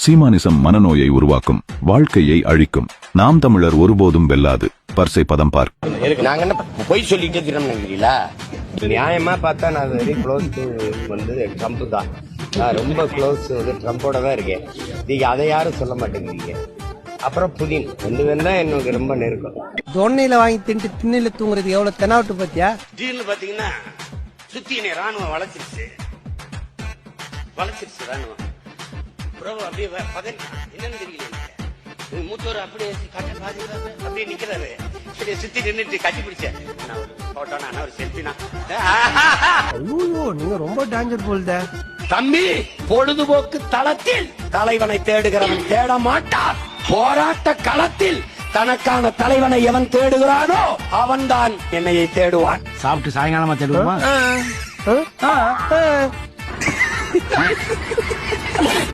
சீமானிசம் மனநோயை உருவாக்கும், வாழ்க்கையை அழிக்கும். நாம் தமிழர் ஒருபோதும் வெல்லாது. பர்சை பதம் பார். நாங்க என்ன பொய் சொல்லிட்டு திரும்பினீங்களா? நியாயமா பார்த்தா நான் வெரி க்ளோஸ் டு ட்ரம்ப் தான். நான் ரொம்ப க்ளோஸ் ட்ரம்போட தான் இருக்கேன். நீங்க அதை யாரும் சொல்ல மாட்டேங்கிறீங்க. அப்புறம் புதின் 2 பேரும் தான் எனக்கு ரொம்ப நெருக்கம். தொன்னையில வாங்கி தின்ட்டு திண்ணையில தூங்குறது எவ்வளவு தெனாவட்டு பாத்தியா? திடீர்னு பாத்தீங்கன்னா சுத்தி ராணுவம் வளைச்சிருச்சு ராணுவம். அப்படியே என்னன்னு தெரியல. மூத்தவர் அப்படியே அப்படியே நிக்கிறாரு. சுத்தி நின்றுட்டு கட்டி பிடிச்சேன். ஒரு செல்ஃபினா. ஐயோ, நீங்க ரொம்ப டேஞ்சர் போல்த தம்பி. பொழுதுபோக்கு தளத்தில் தலைவனை தேடுகிறவன் தேட மாட்டான். போராட்ட களத்தில் தனக்கான தலைவனை எவன் தேடுகிறானோ அவன்தான் என்னையை தேடுவான். சாப்பிட்டு சாயங்காலமா தேடுவான்.